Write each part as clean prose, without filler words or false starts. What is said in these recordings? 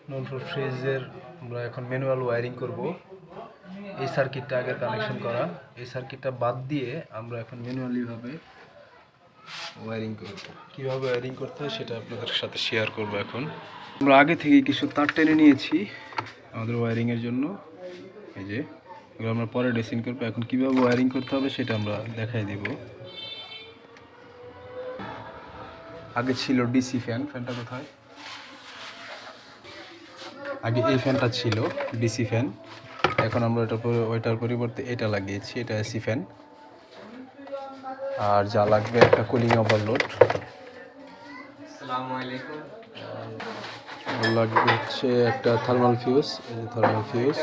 নন floor ফ্রিজের আমরা এখন ম্যানুয়াল ওয়্যারিং করব। এই সার্কিটটা আগে কানেকশন করা, এই সার্কিটটা বাদ দিয়ে আমরা এখন ম্যানুয়ালিভাবে ওয়্যারিং করব। কীভাবে ওয়্যারিং করতে হয় সেটা আপনাদের সাথে শেয়ার করব। এখন আমরা আগে থেকে কিছু তার টেনে নিয়েছি আমাদের ওয়্যারিংয়ের জন্য। এই যে এগুলো আমরা পরে ড্রেসিং করবো। এখন কীভাবে ওয়্যারিং করতে হবে সেটা আমরা দেখাই দিব। আগে ছিল ডিসি ফ্যান, ফ্যানটা কোথায়? আগে এই ফ্যানটা ছিল ডিসি ফ্যান, এখন আমরা ওইটার পরিবর্তে এটা লাগিয়েছি, এটা এসি ফ্যান। আর যা লাগবে একটা কুলিং ওভারলোড, লাগবে হচ্ছে একটা থার্মাল ফিউজ, এই যে থার্মাল ফিউজ,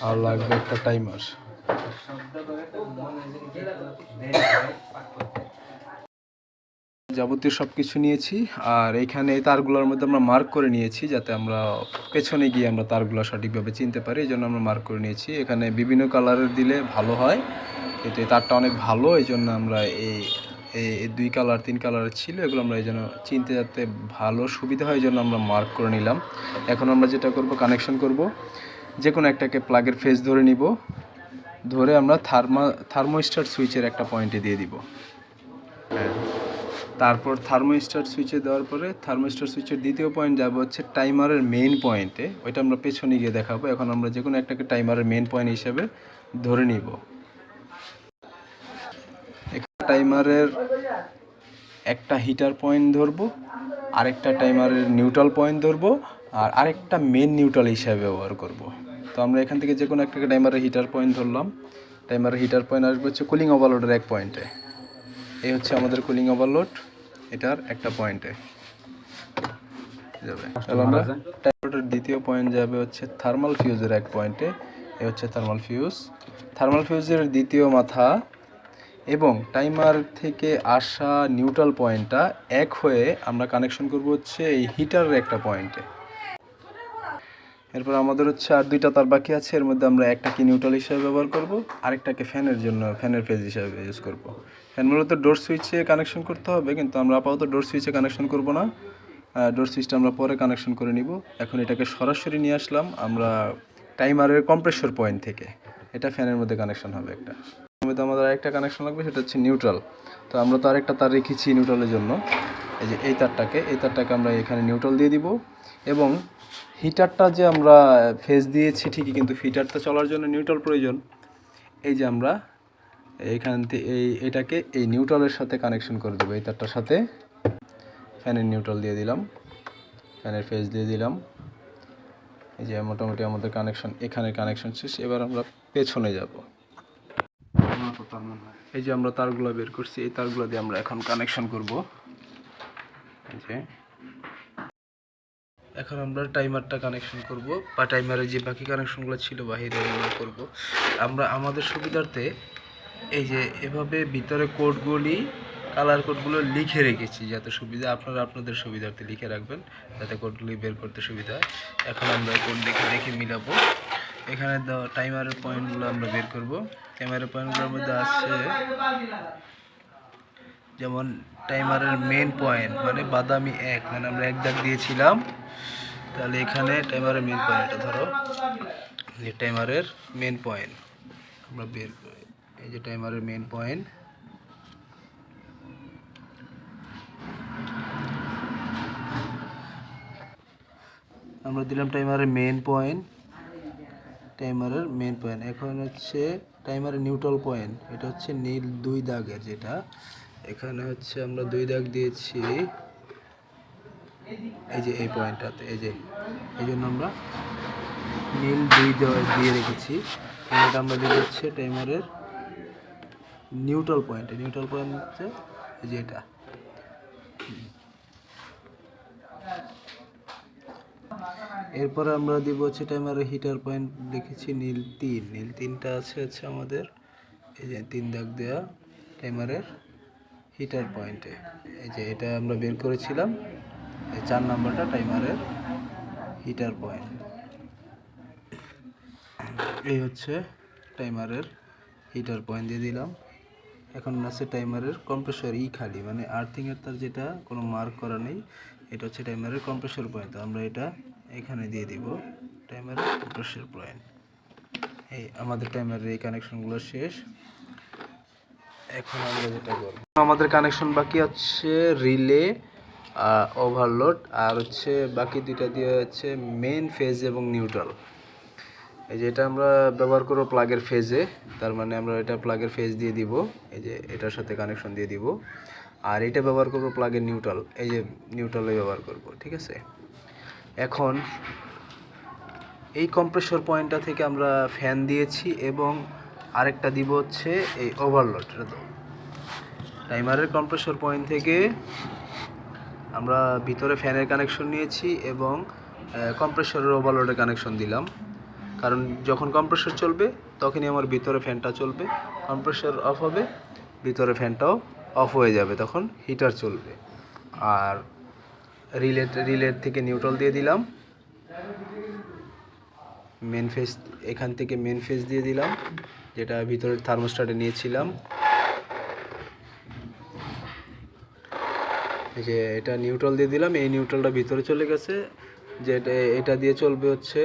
আর লাগবে একটা টাইমার। যাবতীয় সব কিছু নিয়েছি। আর এইখানে তারগুলোর মধ্যে আমরা মার্ক করে নিয়েছি যাতে আমরা পেছনে গিয়ে আমরা তারগুলো সঠিকভাবে চিনতে পারি, এই জন্য আমরা মার্ক করে নিয়েছি। এখানে বিভিন্ন কালারের দিলে ভালো হয়, কিন্তু এই তারটা অনেক ভালো, এই জন্য আমরা এই 2 কালার 3 কালারের ছিল, এগুলো আমরা এই জন্য চিনতে যাতে ভালো সুবিধা হয়, এই জন্য আমরা মার্ক করে নিলাম। এখন আমরা যেটা করব, কানেকশন করব। যে কোনো একটাকে প্লাগের ফেজ ধরে নিব, ধরে আমরা থার্মোস্ট্যাট সুইচের একটা পয়েন্টে দিয়ে দিব। হ্যাঁ, তারপর থার্মোস্ট্যাট সুইচে দেওয়ার পরে থার্মোস্ট্যাট সুইচের দ্বিতীয় পয়েন্ট যাবে হচ্ছে টাইমারের মেইন পয়েন্টে, ওইটা আমরা পেছনে গিয়ে দেখাবো। এখন আমরা যে কোনো একটাকে টাইমারের মেইন পয়েন্ট হিসেবে ধরে নিব। টাইমারের একটা হিটার পয়েন্ট ধরবো, আরেকটা টাইমারের নিউট্রাল পয়েন্ট ধরবো, আর আরেকটা মেন নিউট্রাল হিসাবে ব্যবহার করব। তো আমরা এখান থেকে যে কোনো একটাকে টাইমারের হিটার পয়েন্ট ধরলাম। টাইমারের হিটার পয়েন্ট আসবে হচ্ছে কুলিং ওভারলোডের এক পয়েন্টে। এই হচ্ছে আমাদের কুলিং ওভারলোড, এটার একটা পয়েন্টে যাবে। তাহলে আমরা টাইমারের দ্বিতীয় পয়েন্ট যাবে হচ্ছে থার্মাল ফিউজের এক পয়েন্টে। এই হচ্ছে থার্মাল ফিউজ, থার্মাল ফিউজের দ্বিতীয় মাথা এবং টাইমার থেকে আসা নিউট্রাল পয়েন্টটা এক হয়ে আমরা কানেকশন করব হচ্ছে এই হিটারের একটা পয়েন্টে। এরপর আমাদের হচ্ছে আর 2টা তার বাকি আছে, এর মধ্যে আমরা একটাকে নিউট্রাল হিসেবে ব্যবহার করব, আরেকটাকে ফ্যানের জন্য ফ্যানের ফেজ হিসেবে ইউজ করব। ফ্যান মূলত ডোর সুইচে কানেকশন করতে হবে, কিন্তু আমরা আপাতত ডোর সুইচে কানেকশন করব না, ডোর সুইচটা আমরা পরে কানেকশন করে নিব। এখন এটাকে সরাসরি নিয়ে আসলাম আমরা টাইমারের কম্প্রেসর পয়েন্ট থেকে, এটা ফ্যানের মধ্যে কানেকশন হবে। একটা মধ্যে আমাদের আরেকটা কানেকশন লাগবে, সেটা হচ্ছে নিউট্রাল। তো আমরা তো আরেকটা তার রেখেছি নিউট্রালের জন্য, এই যে এই তারটাকে আমরা এখানে নিউট্রাল দিয়ে দিব। এবং হিটারটা যে আমরা ফেজ দিয়েছি ঠিকই, কিন্তু হিটারটা চলার জন্য নিউট্রাল প্রয়োজন। এই যে আমরা এইখান থেকে এটাকে এই নিউট্রালের সাথে কানেকশন করে দেবো। এই তারটার সাথে ফ্যানের নিউট্রাল দিয়ে দিলাম, ফ্যানের ফেজ দিয়ে দিলাম। এই যে মোটামুটি আমাদের কানেকশন, এখানে কানেকশন শেষ। এবার আমরা পেছনে যাব। এই যে আমরা তারগুলো বের করছি, এই তারগুলো দিয়ে আমরা এখন কানেকশন করব। এই যে এখন আমরা টাইমারটা কানেকশন করব, বা টাইমারের যে বাকি কানেকশনগুলো ছিল বাহিরে এগুলো করব আমরা আমাদের সুবিধার্থে। এই যে এভাবে ভিতরে কোডগুলি, কালার কোডগুলো লিখে রেখেছি যাতে সুবিধা, আপনারা আপনাদের সুবিধার্থে লিখে রাখবেন যাতে কোডগুলি বের করতে সুবিধা হয়। এখন আমরা কোড দেখে দেখে মিলাবো। এখানে টাইমারের পয়েন্টগুলো আমরা বের করব। টাইমারের পয়েন্টগুলোর মধ্যে আছে যেমন টাইমারের মেন পয়েন্ট মানে বাদামি 1, মানে আমরা 1 দাগ দিয়েছিলাম, তাহলে এখানে টাইমারের মেন পয়েন্ট, এটা ধরো যে টাইমারের মেন পয়েন্ট আমরা বের করি। এই যে টাইমারের মেন পয়েন্ট, আমরা দিলাম টাইমারের মেন পয়েন্ট, টাইমারের মেন পয়েন্ট। এখন হচ্ছে টাইমারের নিউট্রাল পয়েন্ট, এটা হচ্ছে নীল 2 দাগের, যেটা এখানে হচ্ছে আমরা 2 দাগ দিয়েছি এই যে এই পয়েন্টটাতে। এই জন্য আমরা নীল 2 দিয়ে রেখেছি। এটা আমরা দিয়ে হচ্ছে টাইমারের নিউট্রাল পয়েন্ট, নিউট্রাল পয়েন্ট হচ্ছে এই যে এটা। এরপরে আমরা দিব হচ্ছে টাইমারের হিটার পয়েন্ট, লিখেছি নীল 3, নীল 3টা হচ্ছে আমাদের এই যে 3 দাগ দেওয়া টাইমারের হিটার পয়েন্টে। এই যে এটা আমরা বের করেছিলাম, এই 4 নাম্বারটা টাইমারের হিটার পয়েন্ট। এই হচ্ছে টাইমারের হিটার পয়েন্ট দিয়ে দিলাম। এখন আছে টাইমারের কম্প্রেসর খালি, মানে আর্থিংয়ের তার যেটা কোনো মার্ক করা নেই, এটা হচ্ছে টাইমারের কম্প্রেসর পয়েন্ট। আমরা এটা এখানে দিয়ে দিব টাইমারের কম্প্রেসর পয়েন্ট। এই আমাদের টাইমারের এই কানেকশনগুলো শেষ। এখন আমরা যেটা করব, আমাদের কানেকশন বাকি আছে রিলে, ওভারলোড, আর হচ্ছে বাকি দুইটা দিয়ে হচ্ছে মেইন ফেজ এবং নিউট্রাল। এই যে এটা আমরা ব্যবহার করব প্লাগের ফেজে, তার মানে আমরা এটা প্লাগের ফেজ দিয়ে দিব, এই যে এটার সাথে কানেকশন দিয়ে দিব। আর এটা ব্যবহার করব প্লাগের নিউট্রাল, এই যে নিউট্রালে ব্যবহার করব, ঠিক আছে। এখন এই কম্প্রেসর পয়েন্টটা থেকে আমরা ফ্যান দিয়েছি এবং আরেকটা দিব হচ্ছে এই ওভারলোড। টাইমারের কম্প্রেসর পয়েন্ট থেকে আমরা ভিতরে ফ্যানের কানেকশন নিয়েছি এবং কম্প্রেসরের ওভারলোডে কানেকশন দিলাম, কারণ যখন কম্প্রেসর চলবে তখনই আমার ভিতরে ফ্যানটা চলবে, কম্প্রেসর অফ হবে ভিতরে ফ্যানটাও অফ হয়ে যাবে, তখন হিটার চলবে। আর রিলের থেকে নিউট্রাল দিয়ে দিলাম, মেন ফেজ এখান থেকে মেন ফেজ দিয়ে দিলাম, যেটা ভিতরের থার্মোস্ট্যাটে নিয়েছিলাম। এই যে এটা নিউট্রাল দিয়ে দিলাম, এই নিউট্রালটা ভিতরে চলে গেছে, যেটা এটা দিয়ে চলবে হচ্ছে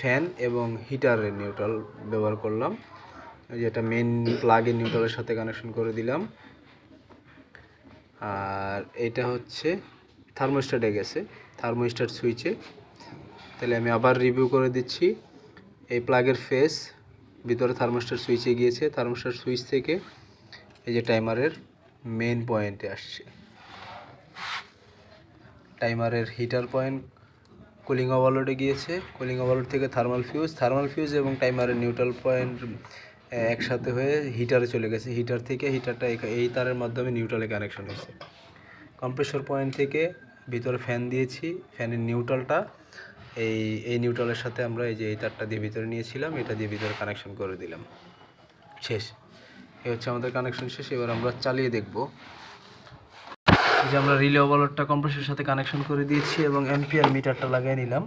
ফ্যান এবং হিটারের নিউট্রাল ব্যবহার করলাম, যেটা মেন প্লাগের নিউট্রালের সাথে কানেকশন করে দিলাম। আর এটা হচ্ছে থার্মোস্ট্যাটে গেছে, থার্মোস্ট্যাট সুইচে। তাহলে আমি আবার রিভিউ করে দিচ্ছি। এই প্লাগের ফেস ভিতরে থার্মোস্ট্যাট সুইচে গিয়েছে, থার্মোস্ট্যাট সুইচ থেকে এই যে টাইমারের মেন পয়েন্টে আসছে। টাইমারের হিটার পয়েন্ট কুলিং ওভারলোডে গিয়েছে, কুলিং ওভারলোড থেকে থার্মাল ফিউজ এবং টাইমারের নিউট্রাল পয়েন্ট একসাথে হয়ে হিটারে চলে গেছে, হিটার থেকে হিটারটা এই তারের মাধ্যমে নিউট্রালে কানেকশন হয়েছে। কম্প্রেসর পয়েন্ট থেকে ভিতরে ফ্যান দিয়েছি, ফ্যানের নিউট্রালটা এই নিউট্রালের সাথে আমরা এই যে এই তারটা দিয়ে ভিতরে নিয়েছিলাম, এটা দিয়ে ভিতরে কানেকশন করে দিলাম, শেষ। এই হচ্ছে আমাদের কানেকশন শেষ। এবার আমরা চালিয়ে দেখব। যে আমরা রিলে ওভারলোডটা কম্প্রেসরের সাথে কানেকশন করে দিয়েছি এবং অ্যাম্পিয়ার মিটারটা লাগিয়ে নিলাম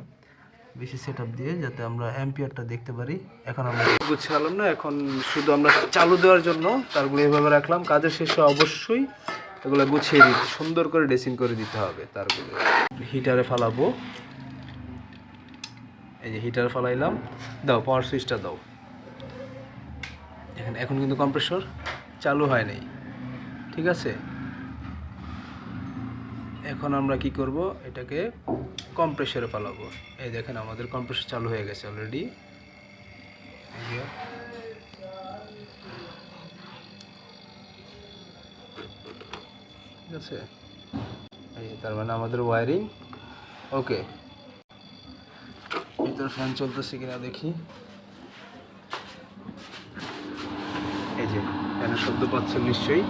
বেশি সেটআপ দিয়ে, যাতে আমরা অ্যাম্পিয়ারটা দেখতে পারি। এখন আমরা গুছালাম না, এখন শুধু আমরা চালু দেওয়ার জন্য তারগুলো এভাবে রাখলাম। কাজের শেষে অবশ্যই এগুলো গুছিয়ে দিতে, সুন্দর করে ড্রেসিং করে দিতে হবে। তারগুলো হিটারে ফালাবো, এই যে হিটারে ফালাইলাম, দাও পাওয়ার সুইচটা দাও। এখন কিন্তু কম্প্রেসর চালু হয় নাই, ঠিক আছে। এখন আমরা কি করব, এটাকে কম্প্রেসরে ফালাবো। এই দেখেন আমাদের কম্প্রেসর চালু হয়ে গেছে অলরেডি, ঠিক আছে। এই তার মানে আমাদের ওয়্যারিং ওকে। ভিতরে ফ্যান চলতেছে কিনা দেখি। এই যে ফ্যানের শব্দ পাচ্ছেন নিশ্চয়ই।